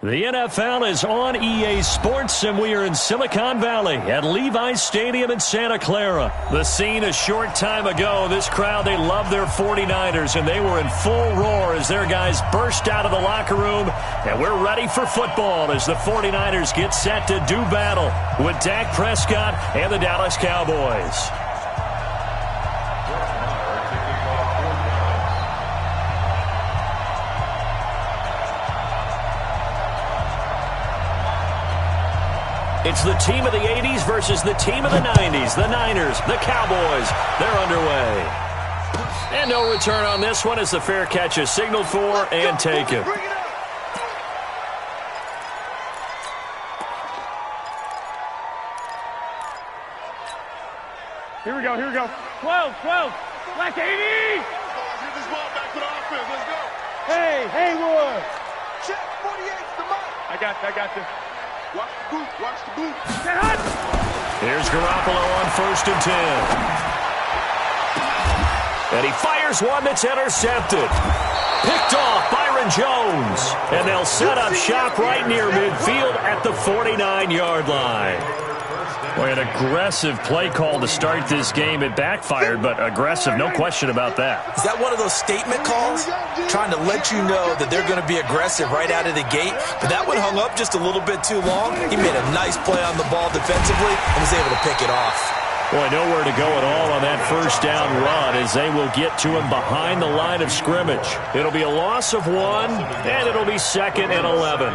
The NFL is on EA Sports, and we are in Silicon Valley at Levi's Stadium in Santa Clara. The scene a short time ago. This crowd, they love their 49ers, and they were in full roar as their guys burst out of the locker room. And we're ready for football as the 49ers get set to do battle with Dak Prescott and the Dallas Cowboys. It's the team of the 80s versus the team of the 90s. The Niners, the Cowboys, they're underway. And no return on this one as the fair catch is signaled for and taken. Here we go. 12. Black 80! Get this ball back to the offense. Let's go. Hey, Haywood! Check, 48's the mark. I got this. Watch the boot. Here's Garoppolo on 1st and 10. And he fires one that's intercepted. Picked off Byron Jones. And they'll set up shop right near midfield at the 49-yard line. Boy, an aggressive play call to start this game. It backfired, but aggressive, no question about that. Is that one of those statement calls? Trying to let you know that they're going to be aggressive right out of the gate. But that one hung up just a little bit too long. He made a nice play on the ball defensively and was able to pick it off. Boy, nowhere to go at all on that first down run as they will get to him behind the line of scrimmage. It'll be a loss of 1, and it'll be 2nd and 11.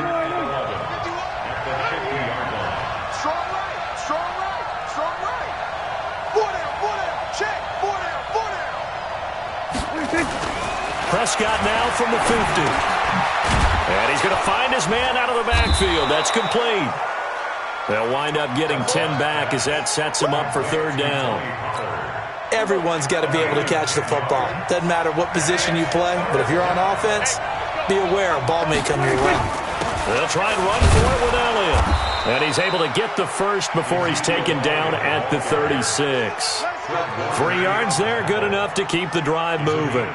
Prescott now from the 50. And he's going to find his man out of the backfield. That's complete. They'll wind up getting 10 back as that sets him up for 3rd down. Everyone's got to be able to catch the football. Doesn't matter what position you play, but if you're on offense, be aware a ball may come your way. They'll try and run for it with Elliott. And he's able to get the first before he's taken down at the 36. 3 yards there, good enough to keep the drive moving.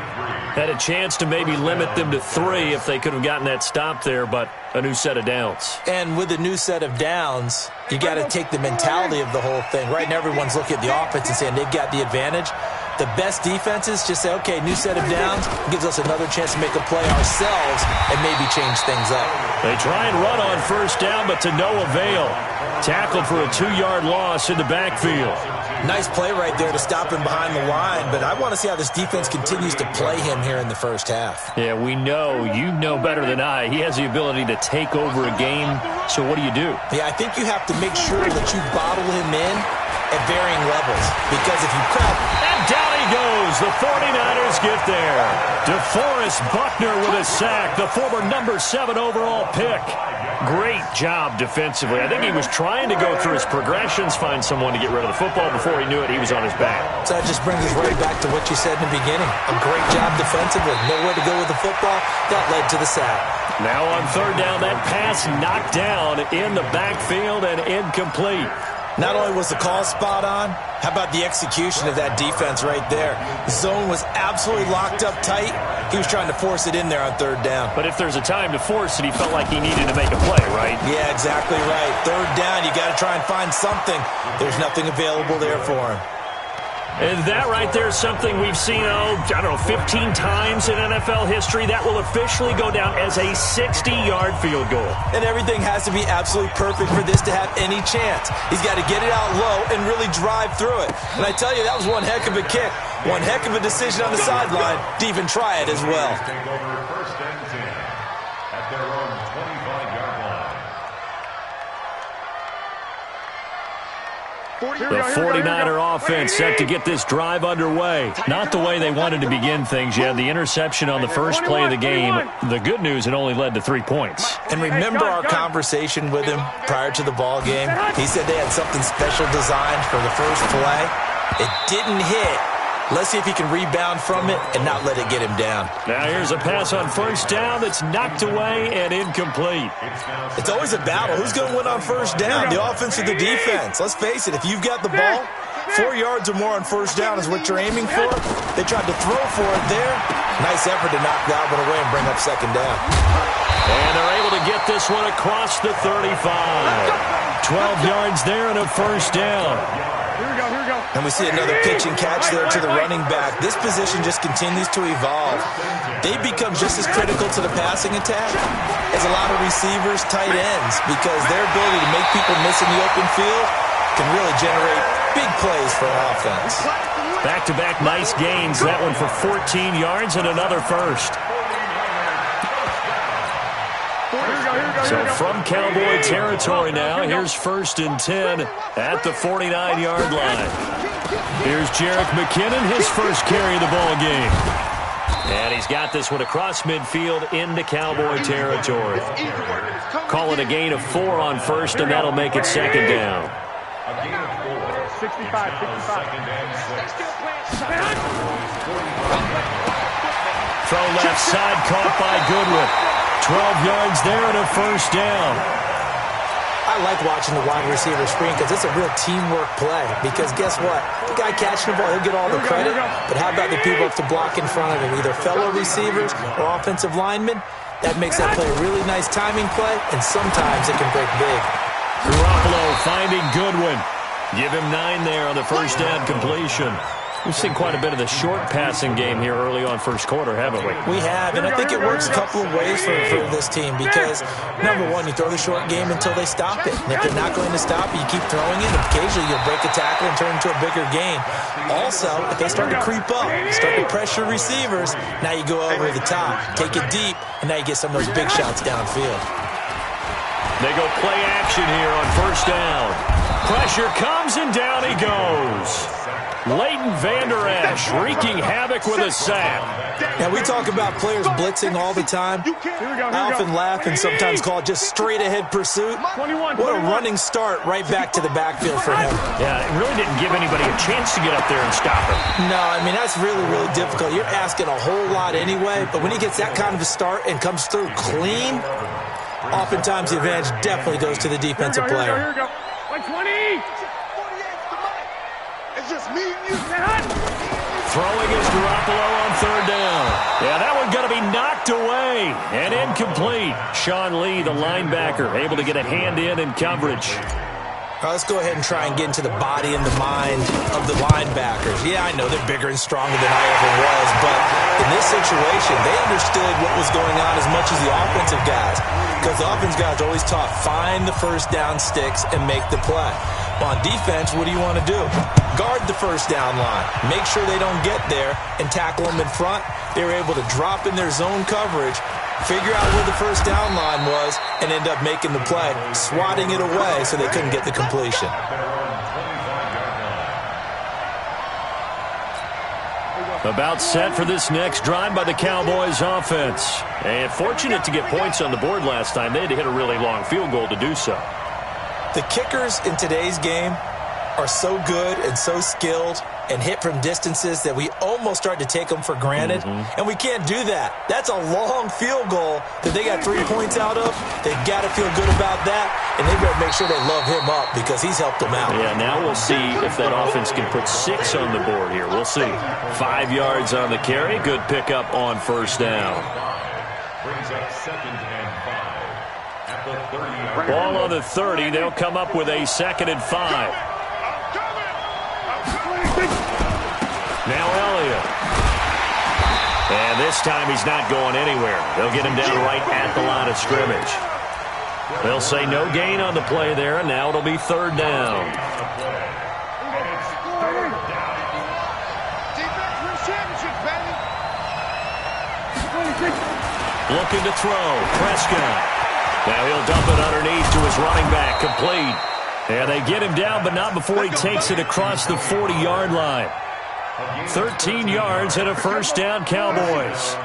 Had a chance to maybe limit them to 3 if they could have gotten that stop there, but a new set of downs. And with a new set of downs, you got to take the mentality of the whole thing. Right now, everyone's looking at the offense and saying they've got the advantage. The best defenses just say, okay, new set of downs, gives us another chance to make a play ourselves and maybe change things up. They try and run on 1st down, but to no avail. Tackled for a 2-yard loss in the backfield. Nice play right there to stop him behind the line, but I want to see how this defense continues to play him here in the first half. Yeah, we know. You know better than I. He has the ability to take over a game, so what do you do? Yeah, I think you have to make sure that you bottle him in at varying levels, because if you crowd... And down he goes. The 49ers get there. DeForest Buckner with a sack, the former number 7 overall pick. Great job defensively. I think he was trying to go through his progressions, find someone to get rid of the football. Before he knew it, he was on his back. So that just brings us right back to what you said in the beginning. A great job defensively. Nowhere to go with the football. That led to the sack. Now on 3rd down, that pass knocked down in the backfield and incomplete. Not only was the call spot on, how about the execution of that defense right there? The zone was absolutely locked up tight. He was trying to force it in there on 3rd down. But if there's a time to force it, he felt like he needed to make a play, right? Yeah, exactly right. 3rd down, you got to try and find something. There's nothing available there for him. And that right there is something we've seen, 15 times in NFL history. That will officially go down as a 60-yard field goal. And everything has to be absolutely perfect for this to have any chance. He's got to get it out low and really drive through it. And I tell you, that was one heck of a kick. One heck of a decision on the sideline to even try it as well. The 49er offense set to get this drive underway. Not the way they wanted to begin things yet. The interception on the first play of the game. The good news, it only led to 3 points. And remember our conversation with him prior to the ball game? He said they had something special designed for the first play. It didn't hit. Let's see if he can rebound from it and not let it get him down. Now here's a pass on 1st down that's knocked away and incomplete. It's always a battle. Who's going to win on 1st down, the offense or the defense? Let's face it, if you've got the ball, 4 yards or more on 1st down is what you're aiming for. They tried to throw for it there. Nice effort to knock that one away and bring up second down. And they're able to get this one across the 35. 12 yards there and a first down. Here we go. And we see another pitch and catch there to the running back. This position just continues to evolve. They become just as critical to the passing attack as a lot of receivers, tight ends, because their ability to make people miss in the open field can really generate big plays for an offense. Back-to-back nice gains. That one for 14 yards and another first. So from Cowboy territory now, here's 1st and 10 at the 49-yard line. Here's Jerick McKinnon, his first carry of the ball game. And he's got this one across midfield into Cowboy territory. Call it a gain of 4 on first, and that'll make it second down. 65. Throw left side, caught by Goodwin. 12 yards there and a first down. I like watching the wide receiver screen because it's a real teamwork play. Because guess what? The guy catching the ball, he'll get all the credit. But how about the people up to block in front of him, either fellow receivers or offensive linemen? That makes that play a really nice timing play, and sometimes it can break big. Garoppolo finding Goodwin. Give him 9 there on the first down completion. We've seen quite a bit of the short passing game here early on first quarter, haven't we? We have, and I think it works a couple of ways for this team because, number one, you throw the short game until they stop it. And if they're not going to stop it, you keep throwing it. Occasionally, you'll break a tackle and turn into a bigger gain. Also, if they start to creep up, start to pressure receivers, now you go over the top, take it deep, and now you get some of those big shots downfield. They go play action here on first down. Pressure comes, and down he goes. Leighton Vander Esch wreaking havoc with a sack. Now, we talk about players blitzing all the time. I often laugh and sometimes call it just straight-ahead pursuit. What a running start right back to the backfield for him. Yeah, it really didn't give anybody a chance to get up there and stop him. No, I mean, that's really, really difficult. You're asking a whole lot anyway, but when he gets that kind of a start and comes through clean, oftentimes the advantage definitely goes to the defensive player. Here we go. 120. It's just me and you. Throwing is Garoppolo on third down. Yeah, that one going to be knocked away and incomplete. Sean Lee, the linebacker, able to get a hand in coverage. All right, let's go ahead and try and get into the body and the mind of the linebackers. Yeah, I know they're bigger and stronger than I ever was, but in this situation, they understood what was going on as much as the offensive guys. Because the offensive guys are always taught, find the first down sticks and make the play. On defense, what do you want to do? Guard the first down line. Make sure they don't get there and tackle them in front. They were able to drop in their zone coverage, figure out where the first down line was, and end up making the play, swatting it away so they couldn't get the completion. About set for this next drive by the Cowboys offense. And fortunate to get points on the board last time. They had to hit a really long field goal to do so. The kickers in today's game are so good and so skilled and hit from distances that we almost start to take them for granted. And we can't do that. That's a long field goal that they got 3 points out of. They've got to feel good about that, and they better make sure they love him up because he's helped them out. Yeah, now we'll see if that offense can put 6 on the board here. We'll see. 5 yards on the carry. Good pickup on first down. Brings up 2nd and 5. At the 30-yard Ball on the 30. They'll come up with a 2nd and 5. Now Elliott. And this time he's not going anywhere. They'll get him down right at the line of scrimmage. They'll say no gain on the play there, and now it'll be third down. Looking to throw. Prescott. Now he'll dump it underneath to his running back. Complete. And they get him down, but not before he takes it across the 40-yard line. 13 yards and a first down, Cowboys.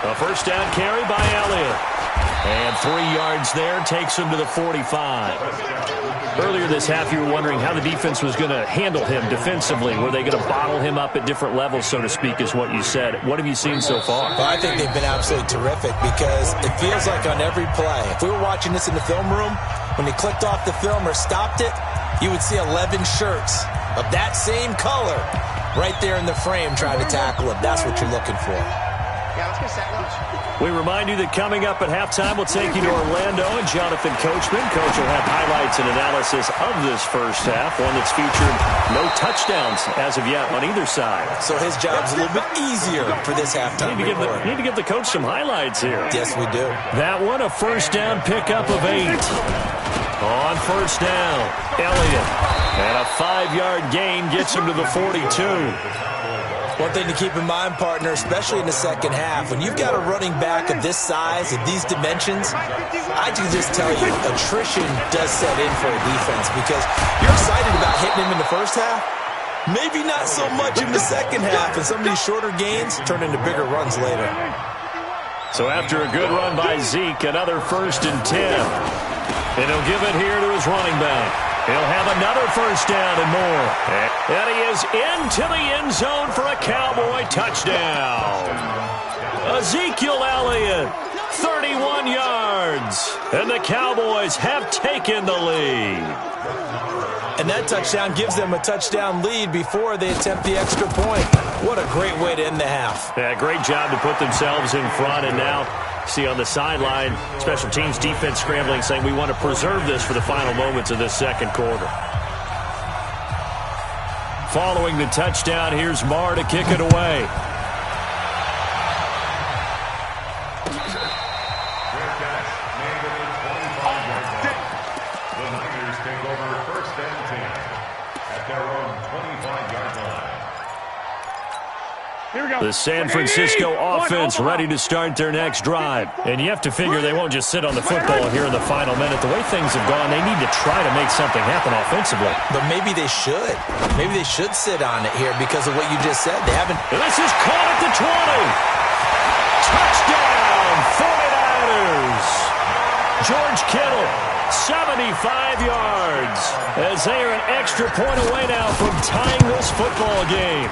A first down carry by Elliott. And 3 yards there takes him to the 45. Earlier this half, you were wondering how the defense was going to handle him defensively. Were they going to bottle him up at different levels, so to speak, is what you said. What have you seen so far? Well, I think they've been absolutely terrific because it feels like on every play, if we were watching this in the film room, when he clicked off the film or stopped it, you would see 11 shirts of that same color right there in the frame trying to tackle him. That's what you're looking for. Yeah, let's get set, coach. We remind you that coming up at halftime, we'll take you to Orlando and Jonathan Coachman. Coach will have highlights and analysis of this first half, one that's featured no touchdowns as of yet on either side. So his job's a little bit easier for this halftime. Need to give the coach some highlights here. Yes, we do. That one, a first down pickup of 8. On first down, Elliott. And a 5-yard gain gets him to the 42. One thing to keep in mind, partner, especially in the second half, when you've got a running back of this size, of these dimensions, I can just tell you, attrition does set in for a defense because you're excited about hitting him in the first half. Maybe not so much in the second half, and some of these shorter gains turn into bigger runs later. So after a good run by Zeke, another 1st and 10. And he'll give it here to his running back. He'll have another first down and more. And he is into the end zone for a Cowboy touchdown. Ezekiel Elliott, 31 yards. And the Cowboys have taken the lead. And that touchdown gives them a touchdown lead before they attempt the extra point. What a great way to end the half. Yeah, great job to put themselves in front. And now, see on the sideline, special teams defense scrambling, saying we want to preserve this for the final moments of this second quarter. Following the touchdown, here's Marr to kick it away. The San Francisco offense ready to start their next drive. And you have to figure they won't just sit on the football here in the final minute. The way things have gone, they need to try to make something happen offensively. But maybe they should. Maybe they should sit on it here because of what you just said. They haven't. And this is caught at the 20. Touchdown, 49ers. George Kittle, 75 yards. As they are an extra point away now from tying this football game.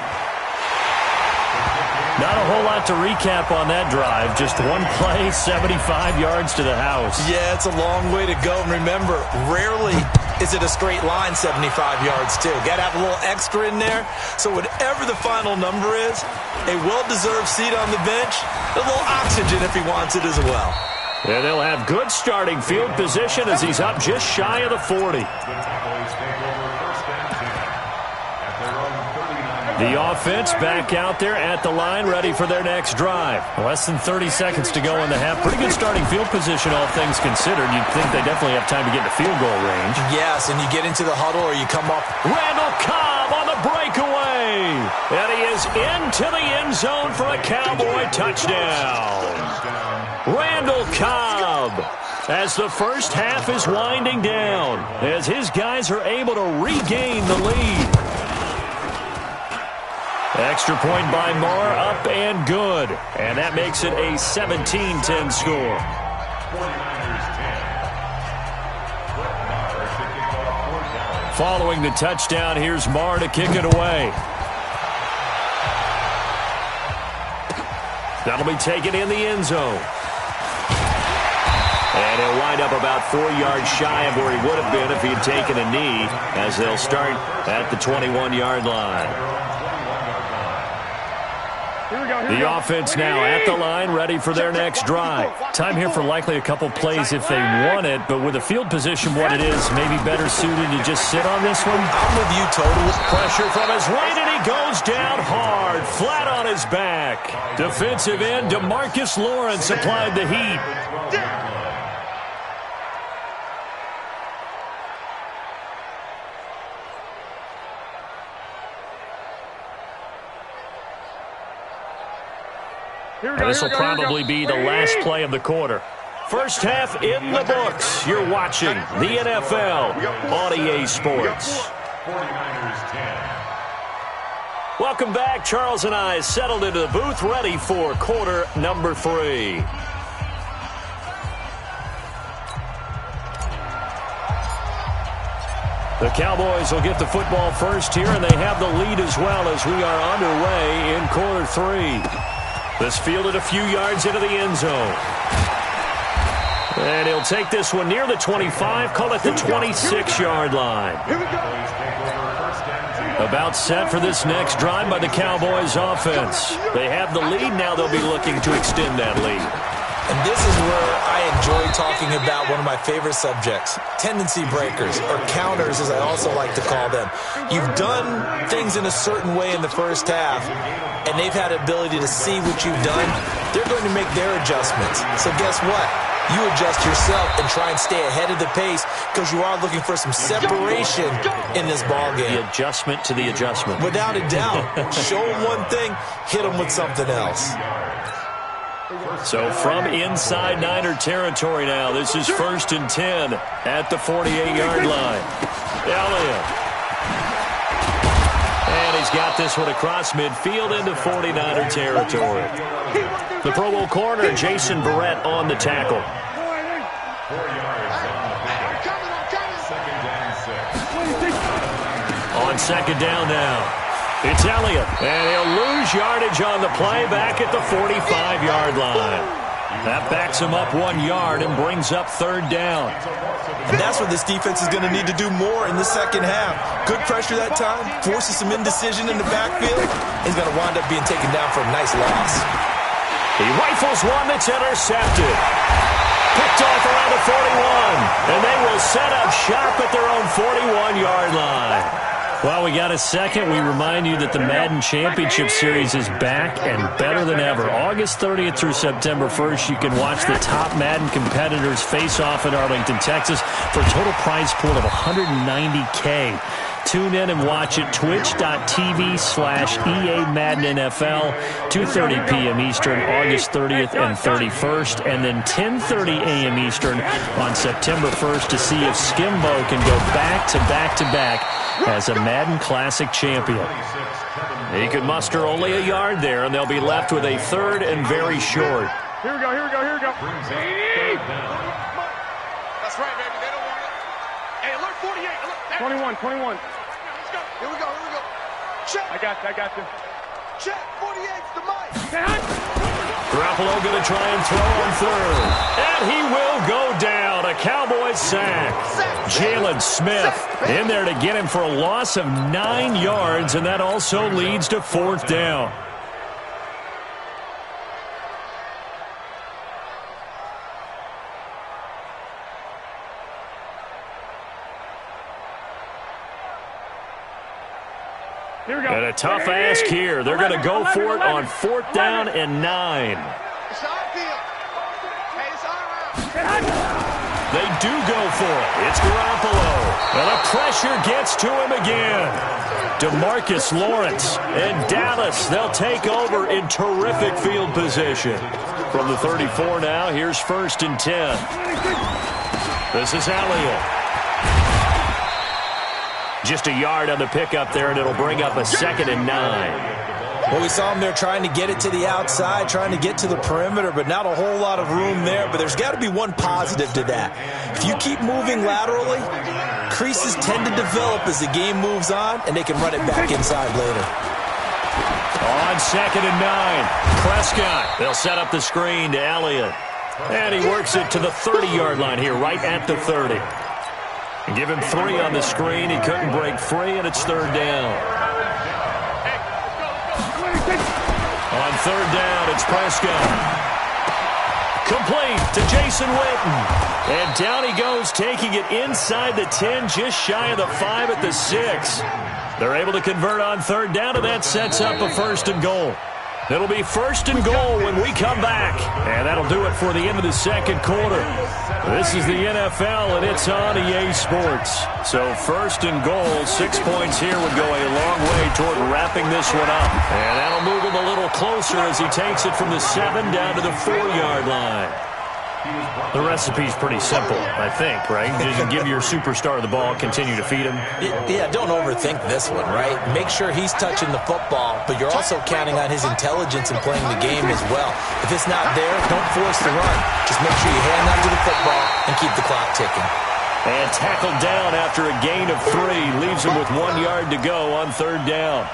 Not a whole lot to recap on that drive. Just one play, 75 yards to the house. Yeah, it's a long way to go. And remember, rarely is it a straight line 75 yards, too. Got to have a little extra in there. So whatever the final number is, a well-deserved seat on the bench, a little oxygen if he wants it as well. And they'll have good starting field position as he's up just shy of the 40. The offense back out there at the line, ready for their next drive. Less than 30 seconds to go in the half. Pretty good starting field position, all things considered. You'd think they definitely have time to get into field goal range. Yes, and you get into the huddle or you come up. Randall Cobb on the breakaway. And he is into the end zone for a Cowboy touchdown. Randall Cobb. As the first half is winding down, as his guys are able to regain the lead. Extra point by Marr, up and good. And that makes it a 17-10 score. Following the touchdown, here's Marr to kick it away. That'll be taken in the end zone. And he'll wind up about 4 yards shy of where he would have been if he had taken a knee, as they'll start at the 21-yard line. The offense now at the line, ready for their next drive. Time here for likely a couple plays if they want it, but with the field position what it is, maybe better suited to just sit on this one. I'm with you totally. Pressure from his right, and he goes down hard, flat on his back. Defensive end DeMarcus Lawrence applied the heat. This will probably be the last play of the quarter. First half in the books. You're watching the NFL on EA Sports. Welcome back. Charles and I settled into the booth, ready for quarter number 3. The Cowboys will get the football first here, and they have the lead as well as we are underway in quarter 3. This fielded a few yards into the end zone. And he'll take this one near the 25, call it the 26-yard line. Here we go. About set for this next drive by the Cowboys offense. They have the lead. Now they'll be looking to extend that lead. And this is where I enjoy talking about one of my favorite subjects, tendency breakers, or counters as I also like to call them. You've done things in a certain way in the first half, and they've had the ability to see what you've done. They're going to make their adjustments. So guess what? You adjust yourself and try and stay ahead of the pace because you are looking for some separation in this ballgame. The adjustment to the adjustment. Without a doubt. Show them one thing, hit them with something else. So from inside Niner territory now, this is 1st and 10 at the 48-yard line. Elliott. And he's got this one across midfield into 49er territory. The Pro Bowl corner, Jason Barrett, on the tackle. 4 yards on the pickup. Second down 6. On second down now. It's Elliott, and he'll lose yardage on the play back at the 45-yard line. That backs him up 1 yard and brings up 3rd down. And that's what this defense is going to need to do more in the second half. Good pressure that time, forces some indecision in the backfield. He's going to wind up being taken down for a nice loss. He rifles one that's intercepted. Picked off around the 41, and they will set up shop at their own 41-yard line. While we got a second, we remind you that the Madden Championship Series is back and better than ever. August 30th through September 1st, you can watch the top Madden competitors face off in Arlington, Texas for a total prize pool of $190K. Tune in and watch it, twitch.tv/EA Madden NFL, 2:30 p.m. Eastern, August 30th and 31st, and then 10:30 a.m. Eastern on September 1st to see if Skimbo can go back-to-back-to-back as a Madden Classic champion. He could muster only a yard there, and they'll be left with a 3rd and very short. Here we go. That's right, baby. They don't want it. Hey, alert 48. Alert. 21. Here we go. Check. I got you. Check. 48's the mic. Garoppolo going to try and throw on 3rd. And he will go down. A Cowboys sack. Jalen Smith in there to get him for a loss of 9 yards, and that also leads to 4th down. And a tough ask here. They're going to go for it on 4th down and 9. It's our field. Hey, it's our round. They do go for it. It's Garoppolo. And the pressure gets to him again. DeMarcus Lawrence and Dallas, they'll take over in terrific field position. From the 34 now, here's 1st and 10. This is Elliott. Just a yard on the pickup there, and it'll bring up a 2nd and 9. Well, we saw him there trying to get it to the outside, trying to get to the perimeter, but not a whole lot of room there. But there's got to be one positive to that. If you keep moving laterally, creases tend to develop as the game moves on, and they can run it back inside later. On 2nd and 9, Prescott. They'll set up the screen to Elliott. And he works it to the 30-yard line here, right at the 30. Give him 3 on the screen. He couldn't break free, and it's 3rd down. On 3rd down, it's Prescott. Complete to Jason Witten. And down he goes, taking it inside the 10, just shy of the 5 at the 6. They're able to convert on 3rd down, and that sets up a 1st and goal. It'll be 1st and goal when we come back. And that'll do it for the end of the second quarter. This is the NFL, and it's on EA Sports. So 1st and goal, 6 points here would go a long way toward wrapping this one up. And that'll move him a little closer as he takes it from the 7 down to the 4-yard line. The recipe's pretty simple, I think, right? Just give your superstar the ball, continue to feed him. Yeah, don't overthink this one, right? Make sure he's touching the football, but you're also counting on his intelligence in playing the game as well. If it's not there, don't force the run. Just make sure you hang on to the football and keep the clock ticking. And tackled down after a gain of 3. Leaves him with 1 yard to go on 3rd down.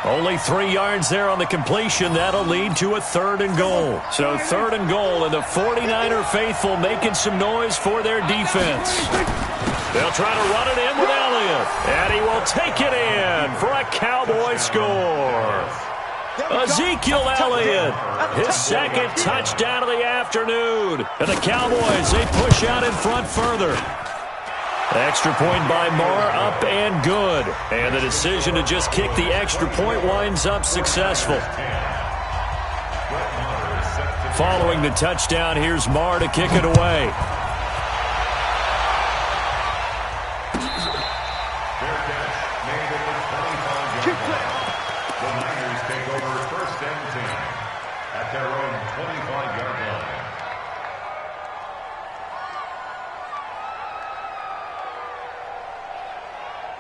Only 3 yards there on the completion. That'll lead to a 3rd and goal. So 3rd and goal, and the 49er faithful making some noise for their defense. They'll try to run it in with Elliott. Elliott, and he will take it in for a Cowboy score. Ezekiel Elliott, his second touchdown of the afternoon. And the Cowboys, they push out in front further. Extra point by Marr, up and good. And the decision to just kick the extra point winds up successful. Following the touchdown, here's Marr to kick it away.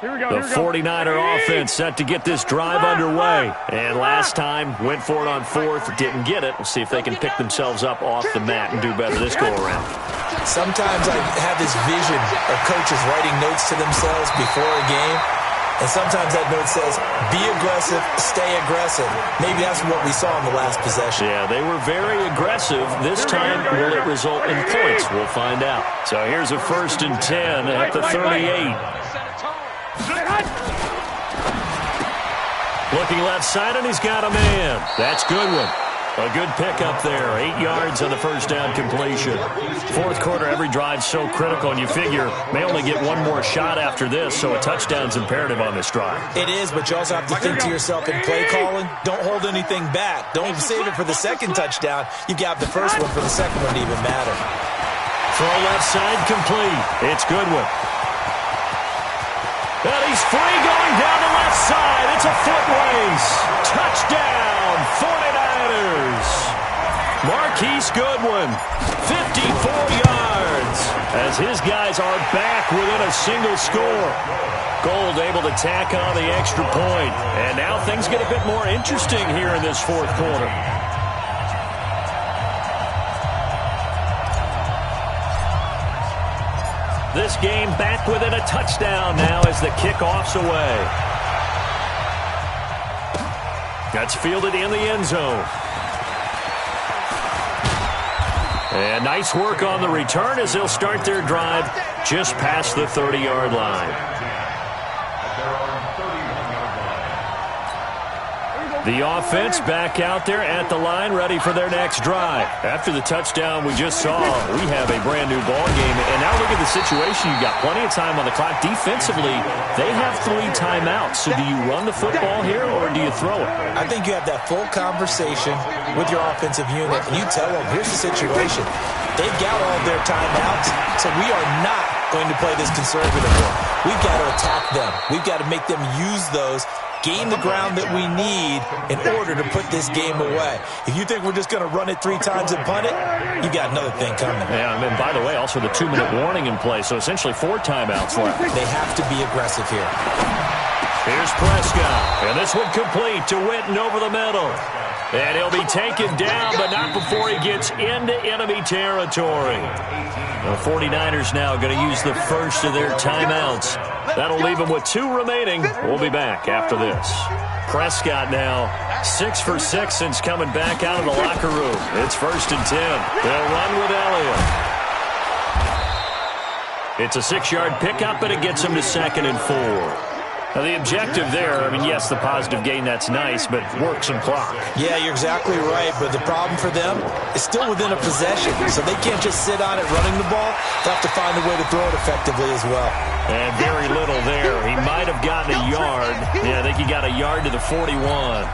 The 49er offense set to get this drive underway. And last time, went for it on fourth, didn't get it. We'll see if they can pick themselves up off the mat and do better this go-around. Sometimes I have this vision of coaches writing notes to themselves before a game. And sometimes that note says, be aggressive, stay aggressive. Maybe that's what we saw in the last possession. Yeah, they were very aggressive. This time, will it result in points? We'll find out. So here's a 1st and 10 at the 38. Looking left side, and he's got a man. That's Goodwin. A good pickup there. 8 yards on the first down completion. Fourth quarter, every drive's so critical, and you figure may only get one more shot after this, so a touchdown's imperative on this drive. It is, but you also have to think to yourself in play calling, don't hold anything back. Don't save it for the second touchdown. You got the first one for the second one to even matter. Throw left side complete. It's Goodwin. And he's free going down the left side. It's a foot race. Touchdown, 49ers. Marquise Goodwin, 54 yards, as his guys are back within a single score. Gold able to tack on the extra point. And now things get a bit more interesting here in this fourth quarter. This game back within a touchdown now as the kickoff's away. That's fielded in the end zone. And nice work on the return as they'll start their drive just past the 30-yard line. The offense back out there at the line, ready for their next drive. After the touchdown we just saw, we have a brand-new ball game. And now look at the situation. You've got plenty of time on the clock. Defensively, they have 3 timeouts. So do you run the football here, or do you throw it? I think you have that full conversation with your offensive unit, and you tell them, here's the situation. They've got all their timeouts, so we are not going to play this conservatively. We've got to attack them. We've got to make them use those, gain the ground that we need in order to put this game away. If you think we're just going to run it 3 times and punt it, you got another thing coming. Yeah, and by the way, also the 2-minute warning in play, so essentially 4 timeouts left. They have to be aggressive here. Here's Prescott, and this one complete to Witten over the middle. And he'll be taken down, but not before he gets into enemy territory. The 49ers now going to use the first of their timeouts. That'll leave them with 2 remaining. We'll be back after this. Prescott now 6 for 6 since coming back out of the locker room. It's 1st and 10. They'll run with Elliott. It's a 6-yard pickup, and it gets them to 2nd and 4. Now, the objective there, I mean, yes, the positive gain, that's nice, but work some clock. Yeah, you're exactly right, but the problem for them is still within a possession, so they can't just sit on it running the ball. They have to find a way to throw it effectively as well. And very little there. He might have gotten a yard. Yeah, I think he got a yard to the 41.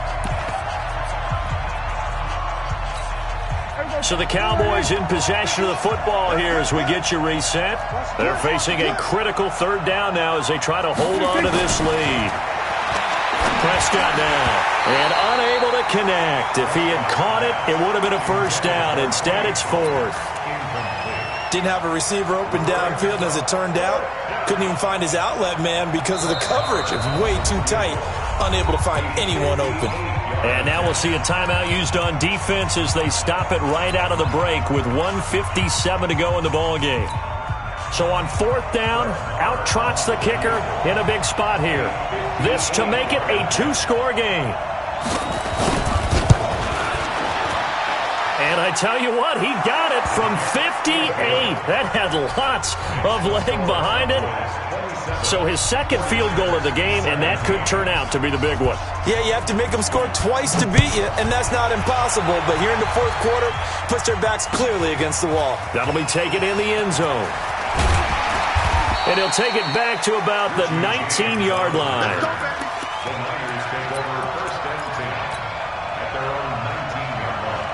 So the Cowboys in possession of the football here as we get you reset. They're facing a critical 3rd down now as they try to hold on to this lead. Prescott now, and unable to connect. If he had caught it, it would have been a 1st down. Instead, it's 4th. Didn't have a receiver open downfield, and as it turned out, couldn't even find his outlet man because of the coverage. It's way too tight, unable to find anyone open. And now we'll see a timeout used on defense as they stop it right out of the break with 1:57 to go in the ballgame. So on 4th down, out trots the kicker in a big spot here. This to make it a 2-score game. And And I tell you what, he got it from 58. That had lots of leg behind it. So his second field goal of the game, and that could turn out to be the big one. Yeah, you have to make them score twice to beat you, and that's not impossible. But here in the fourth quarter, puts their backs clearly against the wall. That'll be taken in the end zone. And he'll take it back to about the 19-yard line. The Niners take over first and 10 at their own 19-yard line.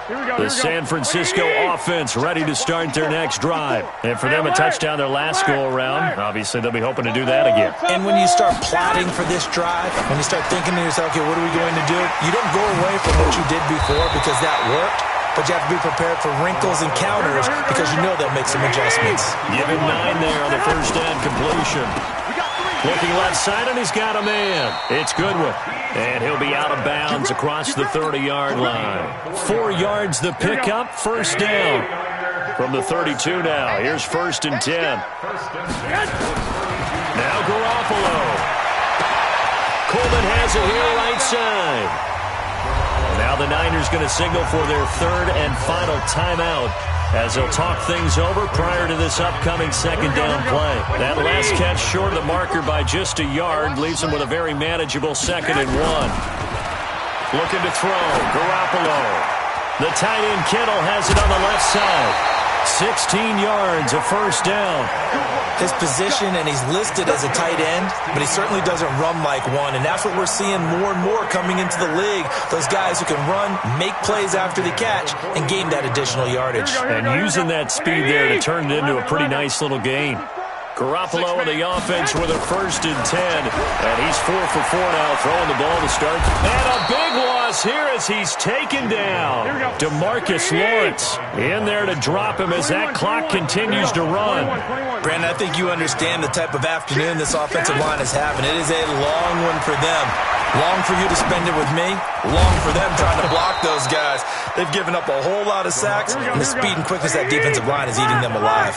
Here we go. The San Francisco offense ready to start their next drive. And for them, a touchdown their last go-around. Obviously, they'll be hoping to do that again. And when you start plotting for this drive, when you start thinking to yourself, okay, what are we going to do? You don't go away from what you did before because that worked. But you have to be prepared for wrinkles and counters because you know they'll make some adjustments. Give him 9 there on the first down completion. Looking left side, and he's got a man. It's Goodwin. And he'll be out of bounds across the 30-yard line. 4 yards the pickup, first down. From the 32 now. Here's first and 10. Now Garoppolo. Coleman has it here right side. Now the Niners going to signal for their third and final timeout as they'll talk things over prior to this upcoming second down play. That last catch short of the marker by just a yard leaves them with a very manageable second and 1. Looking to throw. Garoppolo. The tight end Kittle has it on the left side. 16 yards, a first down. His position, and he's listed as a tight end, but he certainly doesn't run like one, and that's what we're seeing more and more coming into the league. Those guys who can run, make plays after the catch, and gain that additional yardage. And using that speed there to turn it into a pretty nice little game. Garoppolo and the offense with a first and 10. And he's 4 for 4 now, throwing the ball to start. And a big loss here as he's taken down. DeMarcus Lawrence in there to drop him as that clock continues to run. Brandon, I think you understand the type of afternoon this offensive line is having. It is a long one for them. Long for you to spend it with me. Long for them trying to block those guys. They've given up a whole lot of sacks, and the speed and quickness of that defensive line is eating them alive.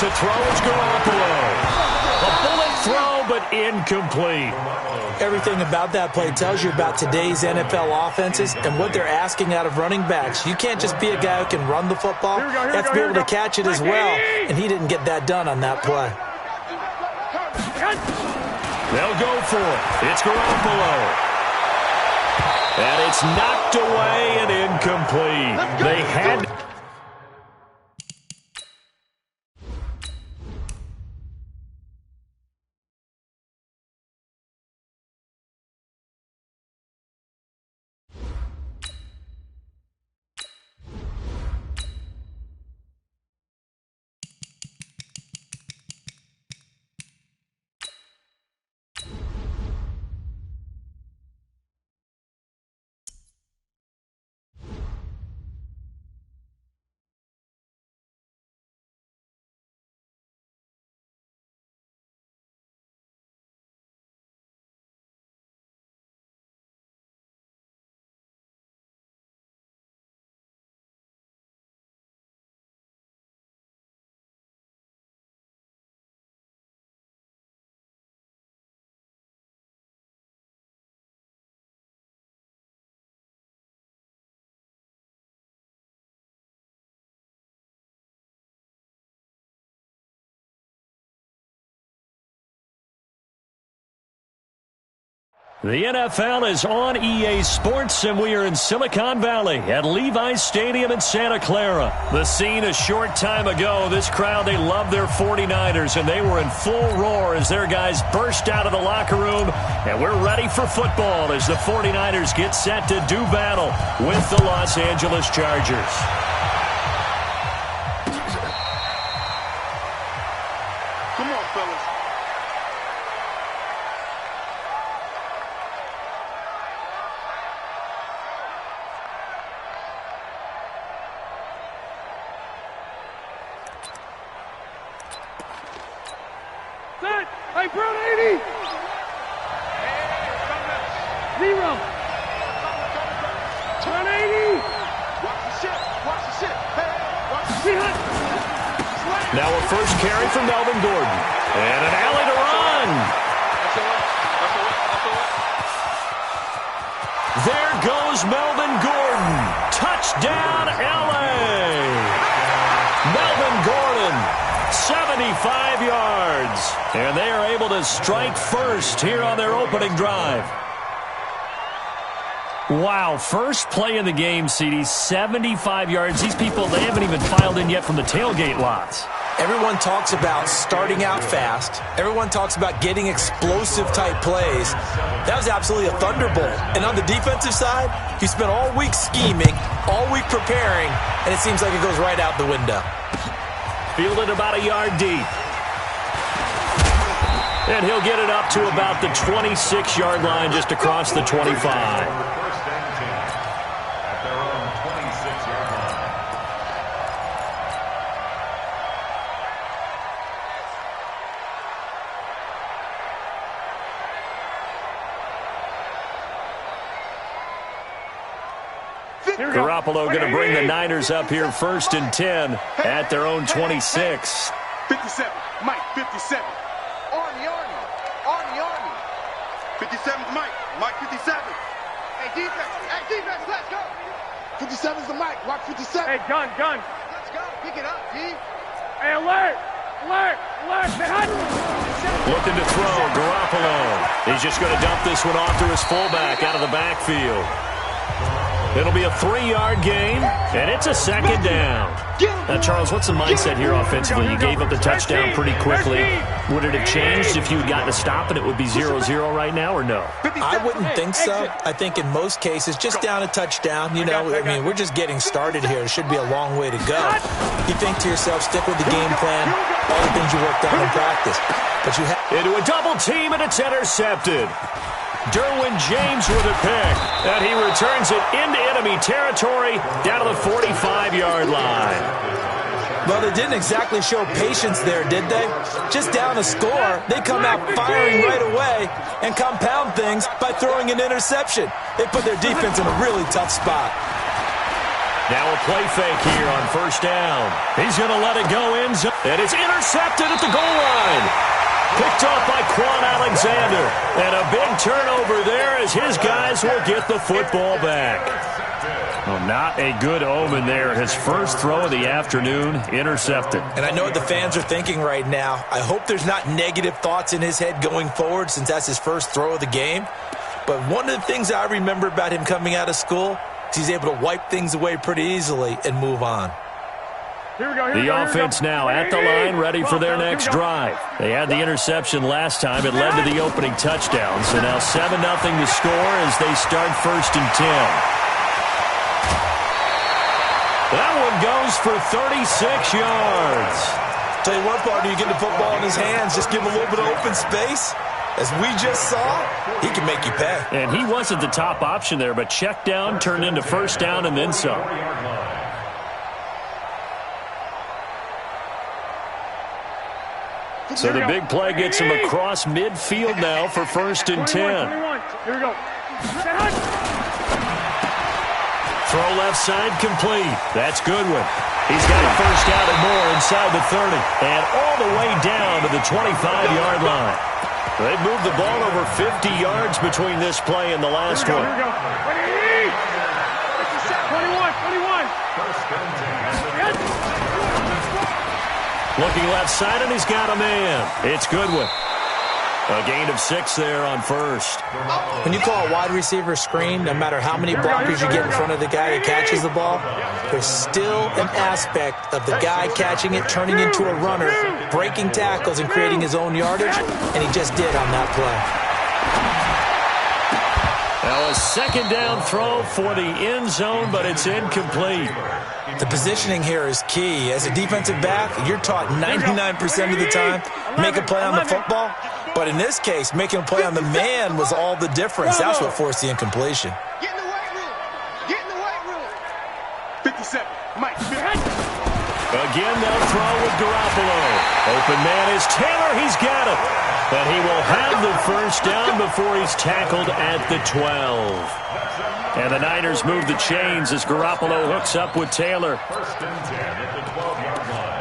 To throw is Garoppolo. A bullet throw, but incomplete. Everything about that play tells you about today's NFL offenses and what they're asking out of running backs. You can't just be a guy who can run the football. You have to be able to catch it as well, and he didn't get that done on that play. They'll go for it. It's Garoppolo. And it's knocked away and incomplete. They had... The NFL is on EA Sports, and we are in Silicon Valley at Levi's Stadium in Santa Clara. The scene a short time ago. This crowd, they love their 49ers, and they were in full roar as their guys burst out of the locker room. And we're ready for football as the 49ers get set to do battle with the Los Angeles Chargers. Come on, fellas. Hey, Brown 80! 0! 180! Watch the shit! Watch the shit! Hey, watch the shit! Now a first carry from Melvin Gordon. And an alley to run. is Melvin Gordon. Touchdown, L.A. Melvin Gordon, 75 yards. And they are able to strike first here on their opening drive. Wow, first play in the game, CD, 75 yards. These people, they haven't even filed in yet from the tailgate lots. Everyone talks about starting out fast. Everyone talks about getting explosive-type plays. That was absolutely a thunderbolt. And on the defensive side, he spent all week scheming, all week preparing, and it seems like it goes right out the window. Fielded about a yard deep. And he'll get it up to about the 26-yard line just across the 25. Garoppolo going to bring the Niners up here first and 10 at their own 26. 57, Mike, 57. Army. 57's Mike, Mike 57. Hey, defense, let's go. 57's the Mike, Mike 57. Hey, gun. Let's go, pick it up, D. Hey, alert. Looking to throw, Garoppolo. He's just going to dump this one off to his fullback out of the backfield. It'll be a 3-yard gain, and it's a second down. Now, Charles, what's the mindset here offensively? You gave up the touchdown pretty quickly. Would it have changed if you had gotten a stop and it would be 0-0 right now, or no? I wouldn't think so. I think in most cases, just down a touchdown, you know, I mean, we're just getting started here. It should be a long way to go. You think to yourself, stick with the game plan, all the things you worked on in practice. But you have into a double team, and it's intercepted. Derwin James with a pick, and he returns it into enemy territory down to the 45-yard line. Well, they didn't exactly show patience there, did they? Just down a score, they come out firing right away and compound things by throwing an interception. They put their defense in a really tough spot. Now a play fake here on first down. He's going to let it go in, and it's intercepted at the goal line. Picked off by Quan Alexander. And a big turnover there as his guys will get the football back. Well, not a good omen there. His first throw of the afternoon, intercepted. And I know what the fans are thinking right now. I hope there's not negative thoughts in his head going forward since that's his first throw of the game. But one of the things I remember about him coming out of school is he's able to wipe things away pretty easily and move on. The offense now at the line, ready for their next drive. They had the interception last time. It led to the opening touchdown. So now 7-0 to score as they start first and 10. That one goes for 36 yards. Tell you what, partner, you get the football in his hands, just give him a little bit of open space. As we just saw, he can make you pay. And he wasn't the top option there, but check down turned into first down and then some. So the big play gets him across midfield now for first and 10. Here we go. Throw left side complete. That's Goodwin. He's got a first down and more inside the 30. And all the way down to the 25-yard line. They've moved the ball over 50 yards between this play and the last one. Here we go. 21. Looking left side, and he's got a man. It's Goodwin. A gain of 6 there on first. When you call a wide receiver screen, no matter how many blockers you get in front of the guy that catches the ball, there's still an aspect of the guy catching it, turning into a runner, breaking tackles and creating his own yardage, and he just did on that play. Now a second down throw for the end zone, but it's incomplete. The positioning here is key. As a defensive back, you're taught 99% of the time, make a play on the football. But in this case, making a play on the man was all the difference. That's what forced the incompletion. Get in the weight room. Get in the weight room. 57. Mike. Again, they'll throw with Garoppolo. Open man is Taylor. He's got it. And he will have the first down before he's tackled at the 12. And the Niners move the chains as Garoppolo hooks up with Taylor. First and 10 at the 12-yard line.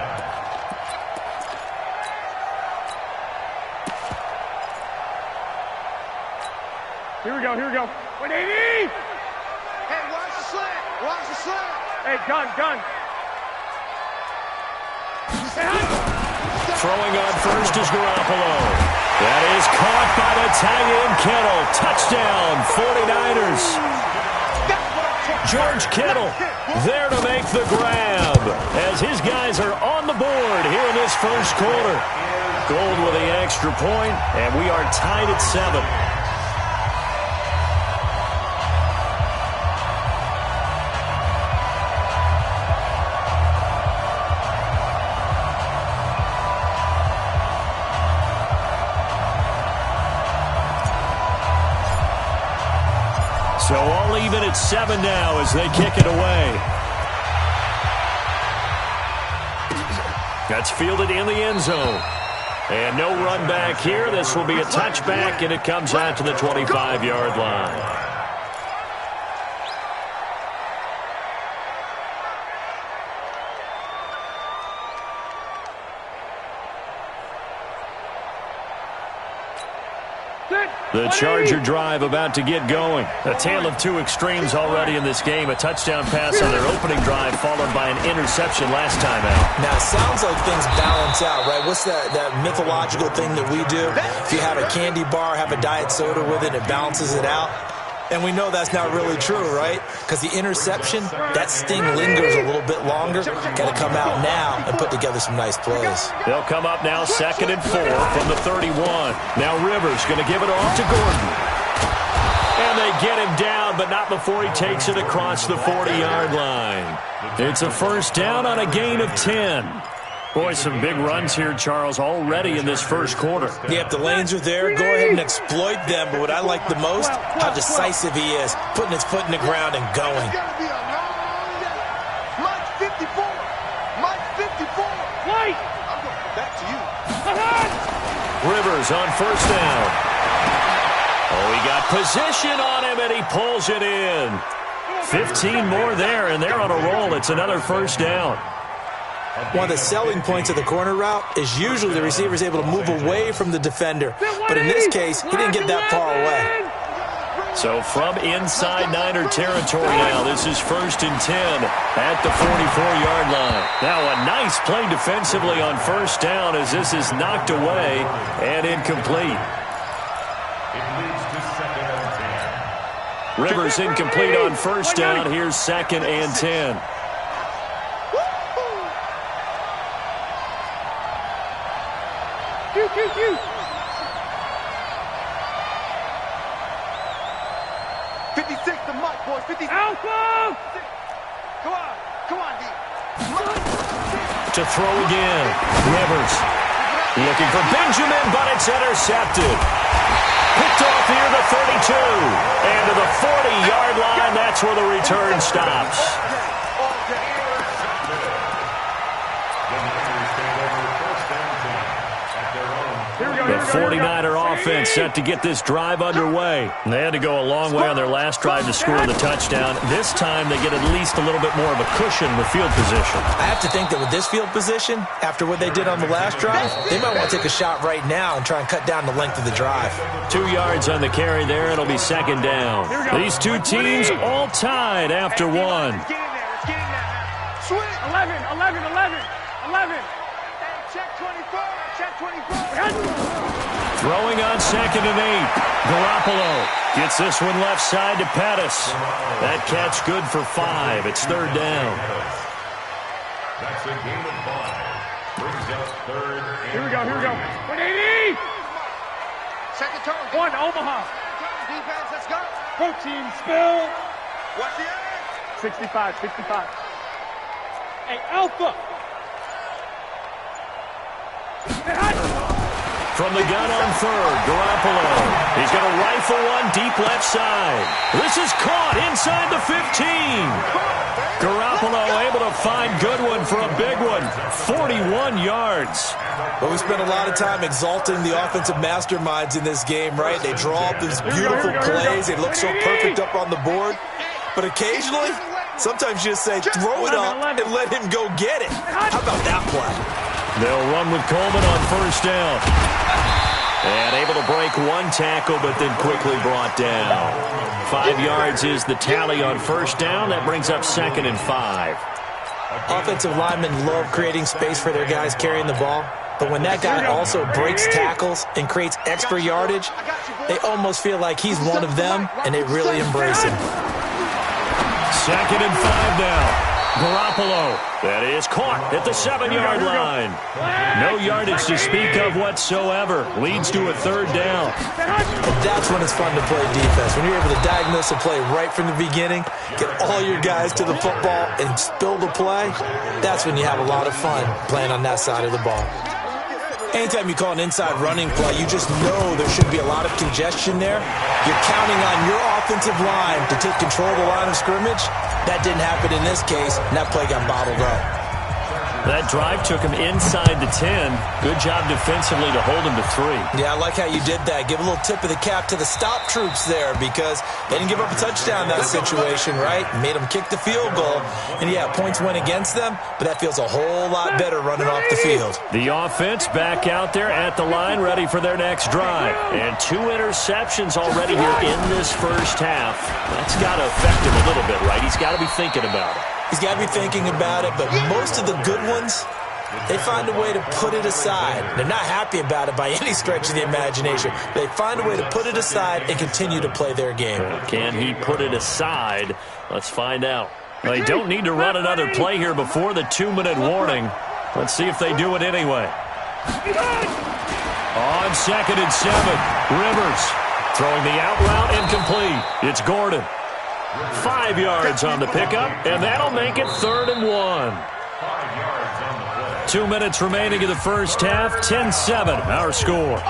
Here we go. 180. Hey, watch the slant. Watch the slant. Hey, gun. Throwing on first is Garoppolo. That is caught by the tight end Kittle. Touchdown, 49ers. George Kittle there to make the grab as his guys are on the board here in this first quarter. Gold with the extra point, and we are tied at 7. So all even at 7 now as they kick it away. That's fielded in the end zone. And no run back here. This will be a touchback, and it comes out to the 25-yard line. The Charger drive about to get going. A tale of two extremes already in this game. A touchdown pass on their opening drive followed by an interception last time out. Now, it sounds like things balance out, right? What's that mythological thing that we do? If you have a candy bar, have a diet soda with it, it balances it out. And we know that's not really true, right? Because the interception, that sting lingers a little bit longer. Got to come out now and put together some nice plays. They'll come up now 2nd and 4 from the 31. Now Rivers going to give it off to Gordon. And they get him down, but not before he takes it across the 40-yard line. It's a first down on a gain of 10. Boy, some big runs here, Charles, already in this first quarter. Yeah, if the lanes are there, go ahead and exploit them. But what I like the most, how decisive he is, putting his foot in the ground and going. Mike 54. Mike 54. Wait. I'm going back to you. Rivers on first down. Oh, he got position on him, and he pulls it in. 15 more there, and they're on a roll. It's another first down. One of the selling points of the corner route is usually the receiver is able to move away from the defender. But in this case, he didn't get that far away. So from inside Niner territory now, this is 1st and 10 at the 44-yard line. Now a nice play defensively on first down as this is knocked away and incomplete. It leads to 2nd and 10. Rivers incomplete on first down. Here's 2nd and 10. You. 56 to Mike, boys. 56. Alpha! Come on, D. To throw again. Rivers looking for Benjamin, but it's intercepted. Picked off here to 32. And to the 40-yard line, that's where the return stops. The 49er offense set to get this drive underway. And they had to go a long way on their last drive to score the touchdown. This time they get at least a little bit more of a cushion with field position. I have to think that with this field position, after what they did on the last drive, they might want to take a shot right now and try and cut down the length of the drive. 2 yards on the carry there. It'll be 2nd down. These two teams all tied after one. 11. Check 24. Check 24. Throwing on 2nd and 8. Garoppolo gets this one left side to Pettis. That catch good for 5. It's 3rd down. That's a gain of 5. Brings up 3rd and Here we go. 180. Second turn. 1, Omaha. Defense, let's go. Protein spill. What's the end? 65. Hey, Alpha. From the gun on 3rd, Garoppolo. He's going to rifle one deep left side. This is caught inside the 15. Garoppolo able to find Goodwin for a big one. 41 yards. Well, we spent a lot of time exalting the offensive masterminds in this game, right? They draw up these beautiful plays. They look so perfect up on the board. But occasionally, sometimes you just say, throw it up and let him go get it. How about that play? They'll run with Coleman on first down. And able to break one tackle, but then quickly brought down. 5 yards is the tally on first down. That brings up 2nd and 5. Offensive linemen love creating space for their guys carrying the ball. But when that guy also breaks tackles and creates extra yardage, they almost feel like he's one of them, and they really embrace him. 2nd and 5 now. Garoppolo. That is caught at the 7-yard line. No yardage to speak of whatsoever. Leads to a 3rd down. And that's when it's fun to play defense. When you're able to diagnose a play right from the beginning, get all your guys to the football, and spill the play, that's when you have a lot of fun playing on that side of the ball. Anytime you call an inside running play, you just know there should be a lot of congestion there. You're counting on your offensive line to take control of the line of scrimmage. That didn't happen in this case, and that play got bottled up. That drive took him inside the 10. Good job defensively to hold him to 3. Yeah, I like how you did that. Give a little tip of the cap to the stop troops there because they didn't give up a touchdown in that situation, right? Made them kick the field goal. And, yeah, points went against them, but that feels a whole lot better running off the field. The offense back out there at the line, ready for their next drive. And 2 interceptions already here in this first half. That's got to affect him a little bit, right? He's got to be thinking about it. He's got to be thinking about it, but most of the good ones, they find a way to put it aside. They're not happy about it by any stretch of the imagination. They find a way to put it aside and continue to play their game. Can he put it aside? Let's find out. They don't need to run another play here before the 2-minute warning. Let's see if they do it anyway. On 2nd and 7, Rivers throwing the out route incomplete. It's Gordon. 5 yards on the pickup, and that'll make it 3rd and 1. 2 minutes remaining in the first half. 10-7, our score.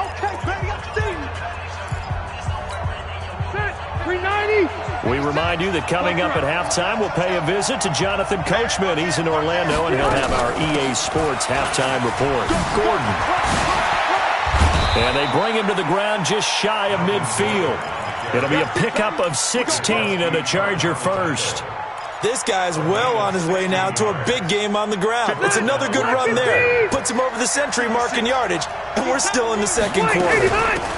We remind you that coming up at halftime, we'll pay a visit to Jonathan Coachman. He's in Orlando, and he'll have our EA Sports halftime report. Gordon. And they bring him to the ground just shy of midfield. It'll be a pickup of 16 and a Charger first. This guy's well on his way now to a big game on the ground. It's another good run there. Puts him over the century mark in yardage, and we're still in the second quarter.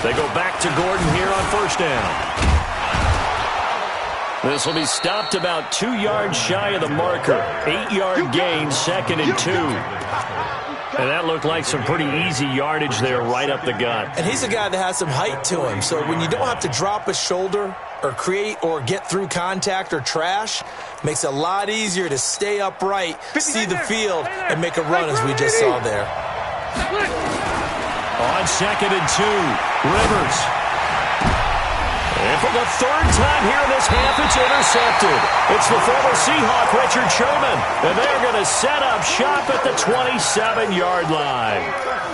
They go back to Gordon here on first down. This will be stopped about 2 yards shy of the marker. 8-yard gain, 2nd and 2. And that looked like some pretty easy yardage there right up the gut. And he's a guy that has some height to him. So when you don't have to drop a shoulder or create or get through contact or trash, makes it a lot easier to stay upright, see the field, and make a run as we just saw there. On 2nd and 2, Rivers. And for the 3rd time here in this half, it's intercepted. It's the former Seahawk, Richard Sherman. And they're going to set up shop at the 27-yard line.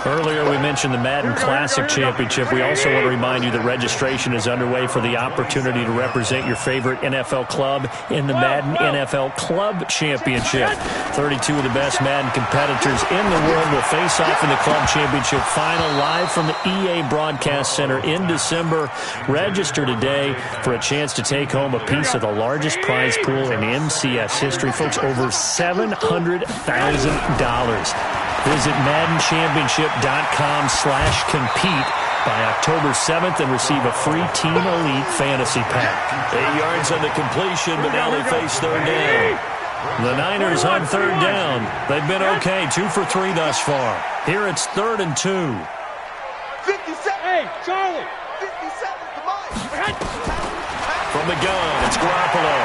Earlier we mentioned the Madden Classic Championship. We also want to remind you that registration is underway for the opportunity to represent your favorite NFL club in the Madden NFL Club Championship. 32 of the best Madden competitors in the world will face off in the Club Championship final live from the EA Broadcast Center in December. Register today for a chance to take home a piece of the largest prize pool in MCS history. Folks, over $700,000. Visit MaddenChampionship.com/compete by October 7th and receive a free Team Elite Fantasy Pack. 8 yards on the completion, but now they face 3rd down. The Niners on 3rd down. They've been okay, 2 for 3 thus far. Here it's 3rd and 2. 57. Hey, Charlie. 57, come on. From the gun, it's Garoppolo.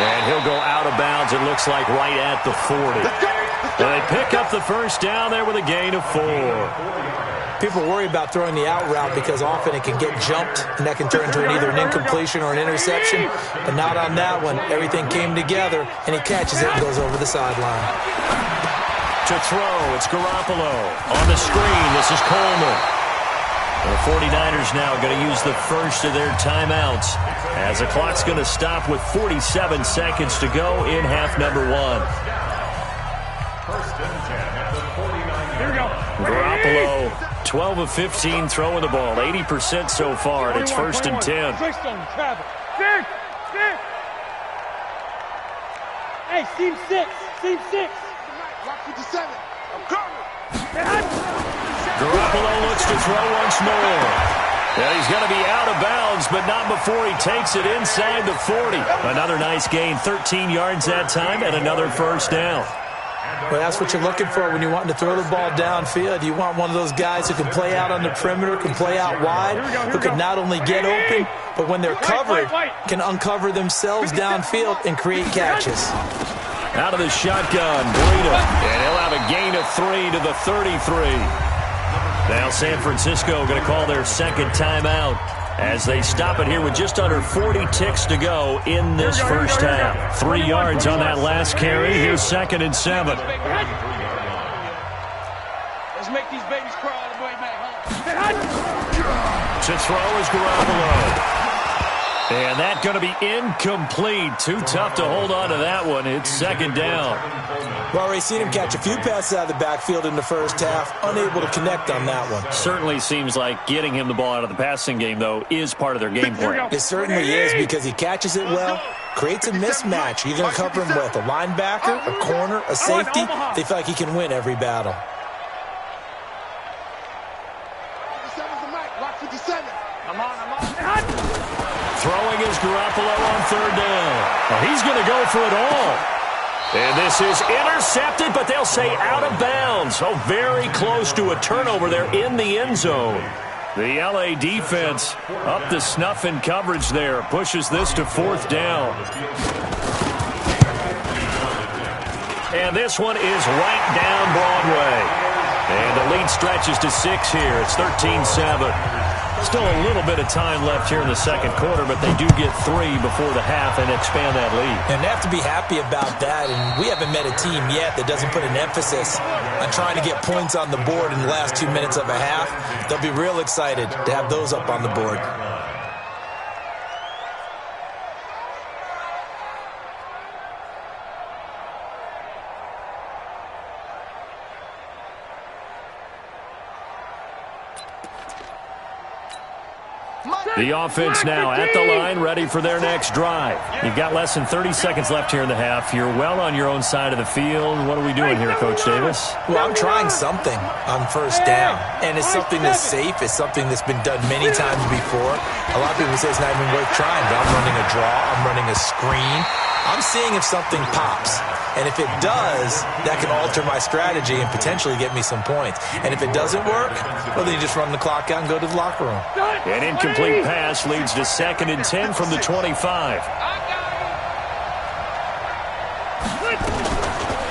And he'll go out of bounds, it looks like, right at the 40. They pick up the first down there with a gain of 4. People worry about throwing the out route because often it can get jumped, and that can turn into either an incompletion or an interception. But not on that one. Everything came together, and he catches it and goes over the sideline. To throw, it's Garoppolo. On the screen, this is Coleman. The 49ers now going to use the first of their timeouts as the clock's going to stop with 47 seconds to go in half number 1. Here we go. Garoppolo, 12 of 15 throwing the ball, 80% so far, and it's 1st and 10. Hey, team 6. Team 6. Rock 57. I'm coming. Garoppolo looks to throw once more. And he's going to be out of bounds, but not before he takes it inside the 40. Another nice gain, 13 yards that time, and another first down. Well, that's what you're looking for when you want to throw the ball downfield. You want one of those guys who can play out on the perimeter, can play out wide, who can not only get open, but when they're covered, can uncover themselves downfield and create catches. Out of the shotgun, Breida, and he'll have a gain of 3 to the 33. Now San Francisco going to call their second timeout as they stop it here with just under 40 ticks to go in this first half. 3 yards on that last carry. Here's 2nd and 7. Let's make these babies cry all the way back home. To throw is Garoppolo. And that's going to be incomplete. Too tough to hold on to that one. It's 2nd down. We've already seen him catch a few passes out of the backfield in the first half. Unable to connect on that one. Certainly seems like getting him the ball out of the passing game, though, is part of their game plan. It certainly is because he catches it well, creates a mismatch. You're going to cover him with a linebacker, a corner, a safety. They feel like he can win every battle. I'm on. Throwing is Garoppolo on 3rd down. Well, he's going to go for it all. And this is intercepted, but they'll say out of bounds. Oh, very close to a turnover there in the end zone. The LA defense up to snuff in coverage there. Pushes this to 4th down. And this one is right down Broadway. And the lead stretches to 6 here. It's 13-7. Still a little bit of time left here in the second quarter, but they do get 3 before the half and expand that lead. And they have to be happy about that. And we haven't met a team yet that doesn't put an emphasis on trying to get points on the board in the last 2 minutes of a half. They'll be real excited to have those up on the board. The offense now at the line, ready for their next drive. You've got less than 30 seconds left here in the half. You're well on your own side of the field. What are we doing here, Coach Davis? Well, I'm trying something on first down, and it's something that's safe. It's something that's been done many times before. A lot of people say it's not even worth trying, but I'm running a draw. I'm running a screen. I'm seeing if something pops. And if it does, that can alter my strategy and potentially get me some points. And if it doesn't work, well, then you just run the clock out and go to the locker room. An incomplete pass leads to 2nd and 10 from the 25.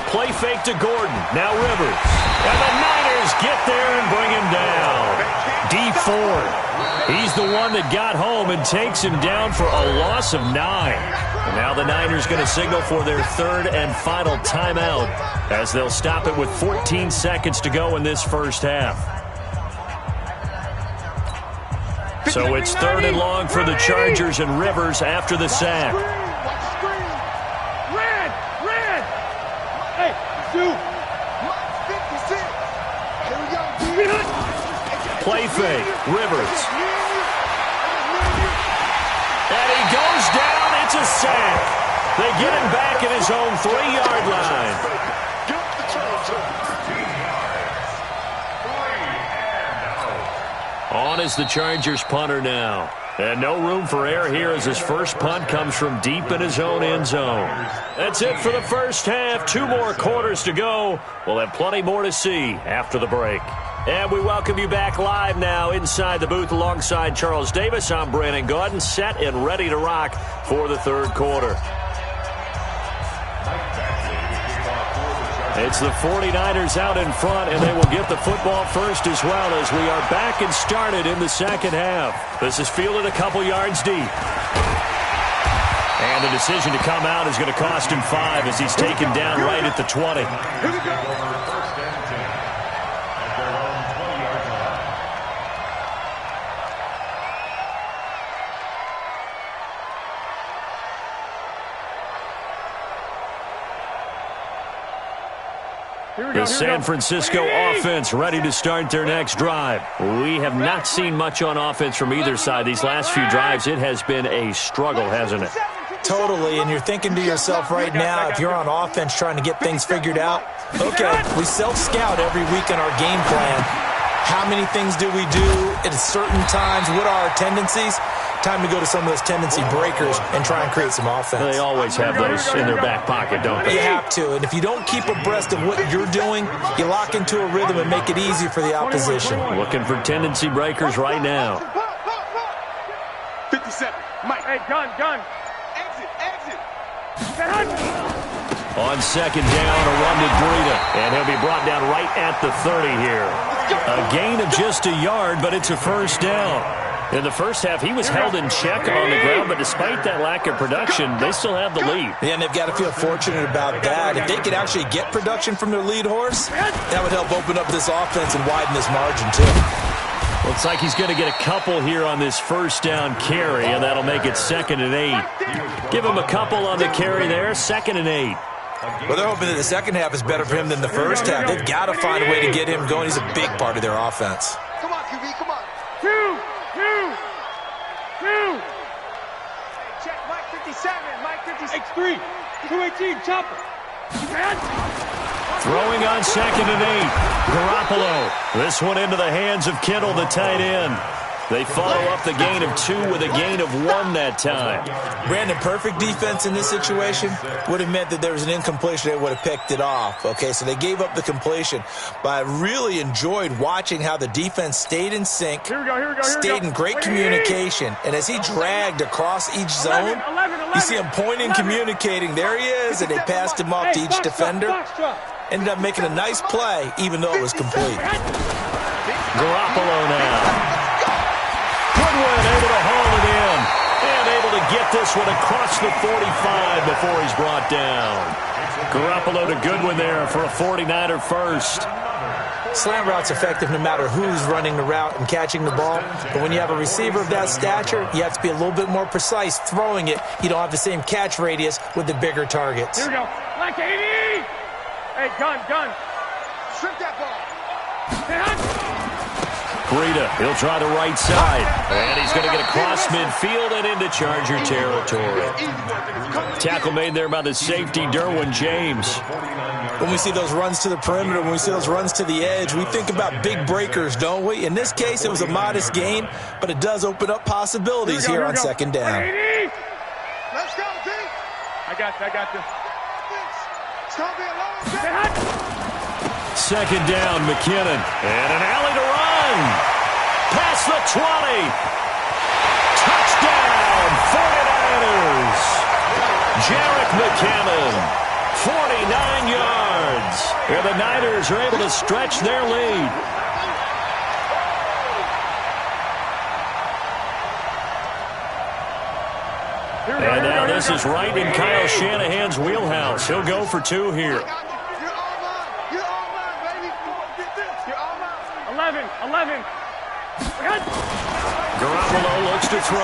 Play fake to Gordon. Now Rivers. And the Niners get there and bring him down. D Ford. He's the one that got home and takes him down for a loss of 9. And now the Niners going to signal for their 3rd and final timeout as they'll stop it with 14 seconds to go in this first half. So it's 3rd and long for the Chargers and Rivers after the sack. Red! Hey, dude! Play fake, Rivers. And he goes down. It's a sack. They get him back at his own 3-yard line. On is the Chargers punter now. And no room for error here as his first punt comes from deep in his own end zone. That's it for the first half. 2 more quarters to go. We'll have plenty more to see after the break. And we welcome you back live now inside the booth alongside Charles Davis. I'm Brandon Gaudin, set and ready to rock for the 3rd quarter. It's the 49ers out in front, and they will get the football first as well as we are back and started in the second half. This is fielded a couple yards deep. And the decision to come out is going to cost him 5 as he's taken down right at the 20. Here we go. The San Francisco offense ready to start their next drive. We have not seen much on offense from either side. These last few drives, it has been a struggle, hasn't it? Totally, and you're thinking to yourself right now, if you're on offense trying to get things figured out, okay, we self-scout every week in our game plan. How many things do we do at certain times? What are our tendencies? Time to go to some of those tendency breakers and try and create some offense. They always have those in their back pocket, don't they? You have to. And if you don't keep abreast of what you're doing, you lock into a rhythm and make it easy for the opposition. Looking for tendency breakers right now. 57. Mike. Hey, gun. Exit. On second down, a run to Breida. And he'll be brought down right at the 30 here. A gain of just a yard, but it's a first down. In the first half, he was held in check on the ground, but despite that lack of production, they still have the lead. Yeah, and they've got to feel fortunate about that. If they could actually get production from their lead horse, that would help open up this offense and widen this margin, too. Looks like he's going to get a couple here on this first down carry, and that'll make it 2nd and 8. Give him a couple on the carry there, 2nd and 8. Well, they're hoping that the second half is better for him than the first half. They've got to find a way to get him going. He's a big part of their offense. Come on, QB, come on. Two. Check Mike 57, Mike 56. X3, 218, chopper. Throwing on 2nd and 8. Garoppolo. This one into the hands of Kittle, the tight end. They follow up the gain of 2 with a gain of 1 that time. Brandon, perfect defense in this situation would have meant that there was an incompletion. They would have picked it off. Okay, so they gave up the completion. But I really enjoyed watching how the defense stayed in sync, stayed in great communication. And as he dragged across each zone, you see him pointing, communicating. There he is, and they passed him off to each defender. Ended up making a nice play, even though it was complete. Garoppolo now. Goodwin able to haul it in and able to get this one across the 45 before he's brought down. Garoppolo to Goodwin there for a 49er first. Slant route's effective no matter who's running the route and catching the ball. But when you have a receiver of that stature, you have to be a little bit more precise throwing it. You don't have the same catch radius with the bigger targets. Here we go. Like 80. Hey, gun. Strip that ball. Breida, he'll try the right side. And he's going to get across midfield and into Charger territory. Tackle made there by the safety, Derwin James. When we see those runs to the perimeter, when we see those runs to the edge, we think about big breakers, don't we? In this case, it was a modest gain, but it does open up possibilities here on second down. Let's go, D. I got you. It's going to be a long day. Second down, McKinnon. And an alley to run. Past the 20. Touchdown, 49ers. Jarek McKinnon, 49 yards. And the Niners are able to stretch their lead. And now this is right in Kyle Shanahan's wheelhouse. He'll go for 2 here. 11. Garoppolo looks to throw,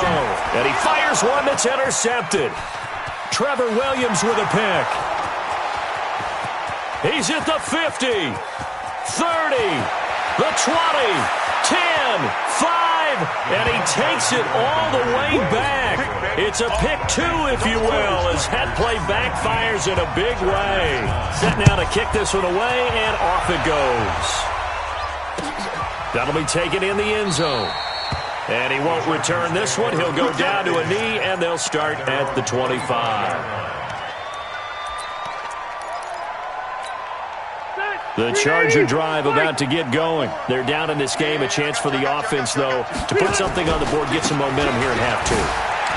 and he fires one that's intercepted. Trevor Williams with a pick. He's at the 50, 30, the 20, 10, 5, and he takes it all the way back. It's a pick 2, if you will, as that play backfires in a big way. Set now to kick this one away, and off it goes. That'll be taken in the end zone. And he won't return this one. He'll go down to a knee, and they'll start at the 25. The Charger drive about to get going. They're down in this game. A chance for the offense, though, to put something on the board, get some momentum here in half 2.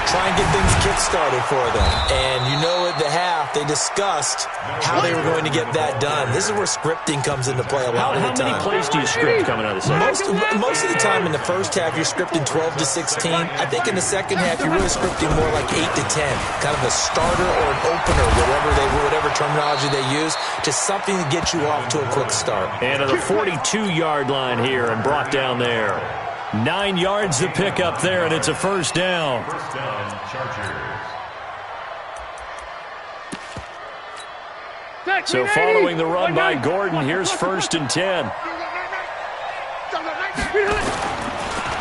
Try and get things kick-started for them. And you know at the half, they discussed how they were going to get that done. This is where scripting comes into play a lot of the time. How many plays do you script coming out of this? Most of the time in the first half, you're scripting 12 to 16. I think in the second half, you're really scripting more like 8 to 10. Kind of a starter or an opener, whatever terminology they use. Just something to get you off to a quick start. And at the 42-yard line here and brought down there. 9 yards to pick up there, and it's a first down. First down, Chargers. So following the run by Gordon, here's 1st and 10.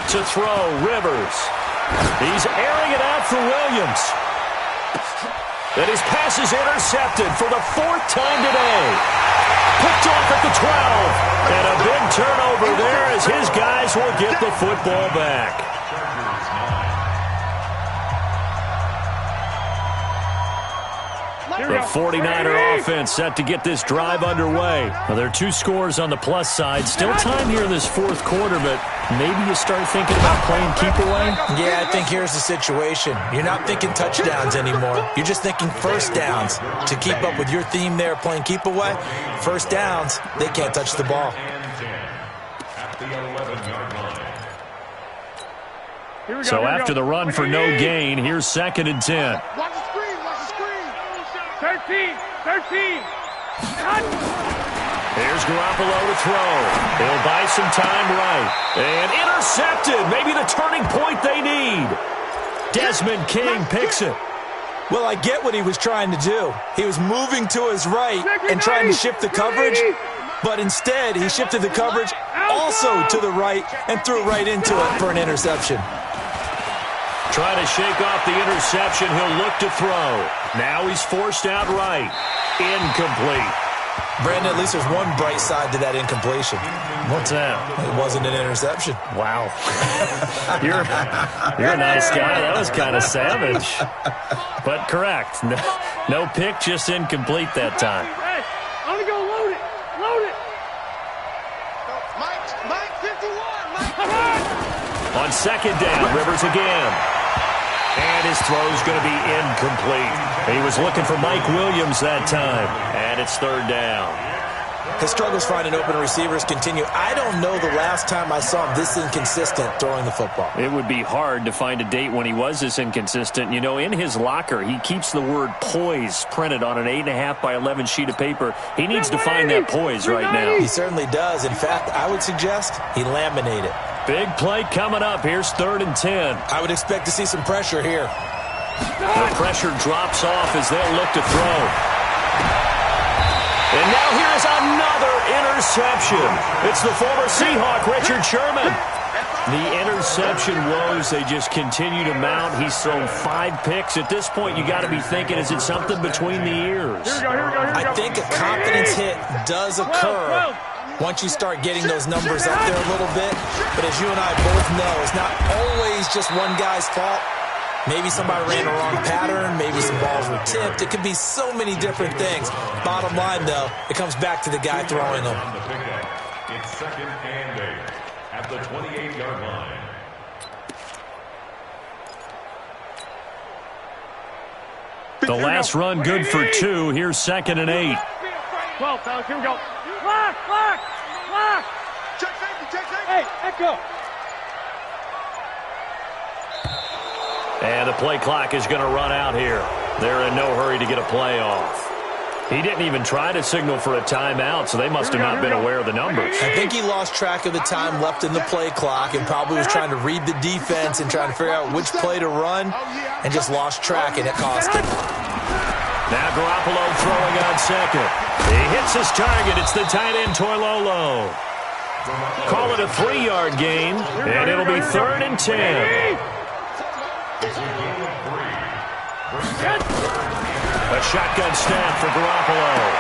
To throw, Rivers. He's airing it out for Williams. And his pass is intercepted for the 4th time today. Picked off at the 12. And a big turnover there as his guys will get the football back. The 49er offense set to get this drive underway. Well, there are 2 scores on the plus side. Still time here in this fourth quarter, but maybe you start thinking about playing keep away? Yeah, I think here's the situation. You're not thinking touchdowns anymore. You're just thinking first downs. To keep up with your theme there, playing keep away, first downs, they can't touch the ball. So after the run for no gain, here's 2nd and 10. Watch the screen, watch the screen. 13. Here's Garoppolo to throw. He'll buy some time right. And intercepted. Maybe the turning point they need. Desmond King picks it. Well, I get what he was trying to do. He was moving to his right and trying to shift the coverage, but instead he shifted the coverage also to the right and threw right into it for an interception. Trying to shake off the interception. He'll look to throw. Now he's forced out right. Incomplete. Brandon, at least there's one bright side to that incompletion. What's that? It wasn't an interception. Wow. You're a nice guy. That was kind of savage. But correct. No pick, just incomplete that time. Hey, I'm going to go load it. Load it. Mike 51. On 2nd down, Rivers again. And his throw's going to be incomplete. He was looking for Mike Williams that time. And it's 3rd down. His struggles finding open receivers continue. I don't know the last time I saw him this inconsistent throwing the football. It would be hard to find a date when he was this inconsistent. You know, in his locker, he keeps the word poise printed on an 8.5 by 11 sheet of paper. He needs to find that poise right now. He certainly does. In fact, I would suggest he laminate it. Big play coming up. Here's 3rd and 10. I would expect to see some pressure here. The pressure drops off as they'll look to throw. And now here's another interception. It's the former Seahawk, Richard Sherman. The interception woes, they just continue to mount. He's thrown 5 picks. At this point, you got to be thinking, is it something between the ears? Here we go. I think a confidence hit does occur once you start getting those numbers up there a little bit. But as you and I both know, it's not always just one guy's fault. Maybe somebody ran a wrong pattern. Maybe some balls were tipped. It could be so many different things. Bottom line, though, it comes back to the guy throwing them. It's 2nd and 8 at the 28-yard line. The last run good for 2. Here's 2nd and 8. 12, fellas. Here we go. Lock. Check safety. Hey, echo. And the play clock is going to run out here. They're in no hurry to get a play off. He didn't even try to signal for a timeout, so they must have not been aware of the numbers. I think he lost track of the time left in the play clock and probably was trying to read the defense and trying to figure out which play to run and just lost track, and it cost him. Now Garoppolo throwing on 2nd. He hits his target. It's the tight end, Toilolo. Call it a 3-yard gain, and it'll be 3rd and 10. A shotgun snap for Garoppolo.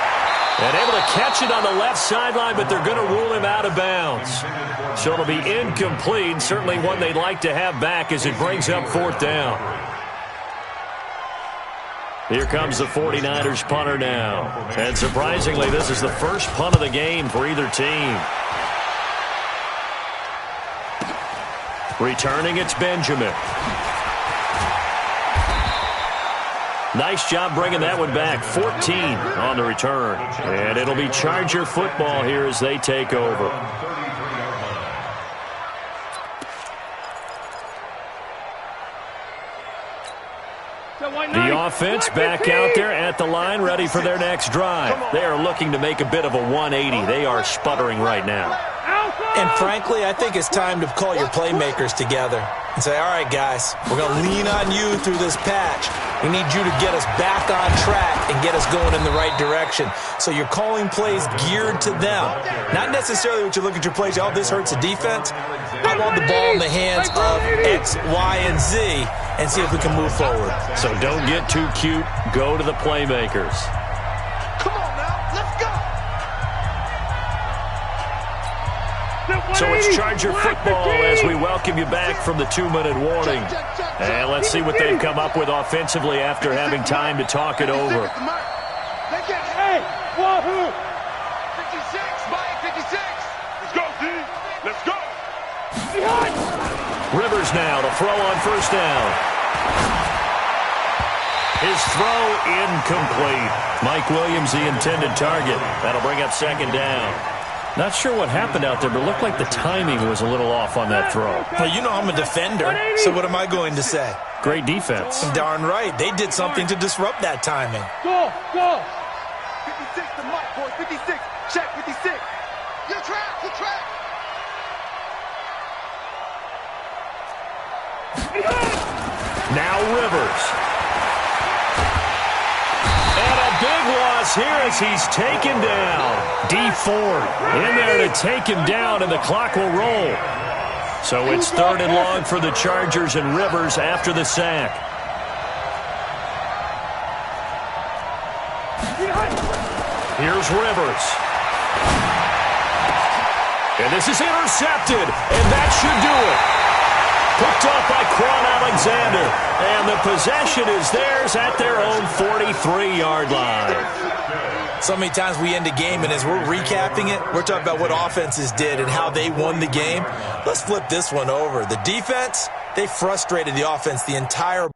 And able to catch it on the left sideline, but they're going to rule him out of bounds. So it'll be incomplete, certainly one they'd like to have back as it brings up 4th down. Here comes the 49ers punter now. And surprisingly, this is the first punt of the game for either team. Returning, it's Benjamin. Nice job bringing that one back. 14 on the return. And it'll be Charger football here as they take over. The offense back out there at the line, ready for their next drive. They are looking to make a bit of a 180. They are sputtering right now. And frankly, I think it's time to call your playmakers together and say, all right, guys, we're going to lean on you through this patch. We need you to get us back on track and get us going in the right direction. So you're calling plays geared to them. Not necessarily what you look at your plays, oh, this hurts the defense. I want the ball in the hands of X, Y, and Z and see if we can move forward. So don't get too cute. Go to the playmakers. Come on now, let's go. So it's Charger football as we welcome you back from the 2-minute warning. And let's see what they've come up with offensively after having time to talk it over. Hey, wahoo! 56, Mike, 56. Let's go, D. Let's go. Rivers now to throw on first down. His throw incomplete. Mike Williams, the intended target. That'll bring up second down. Not sure what happened out there, but it looked like the timing was a little off on that throw. Well, you know I'm a defender, so what am I going to say? Great defense. Darn right. They did something to disrupt that timing. Go. 56 to Mike, boy, 56. Check, 56. You track. Now Rivers. And a big loss here as he's taken down. D Ford in there to take him down, and the clock will roll. So it's 3rd and long for the Chargers, and Rivers after the sack. Here's Rivers. And this is intercepted, and that should do it. Picked off by Quan Alexander, and the possession is theirs at their own 43-yard line. So many times we end a game, and as we're recapping it, we're talking about what offenses did and how they won the game. Let's flip this one over. The defense, they frustrated the offense the entire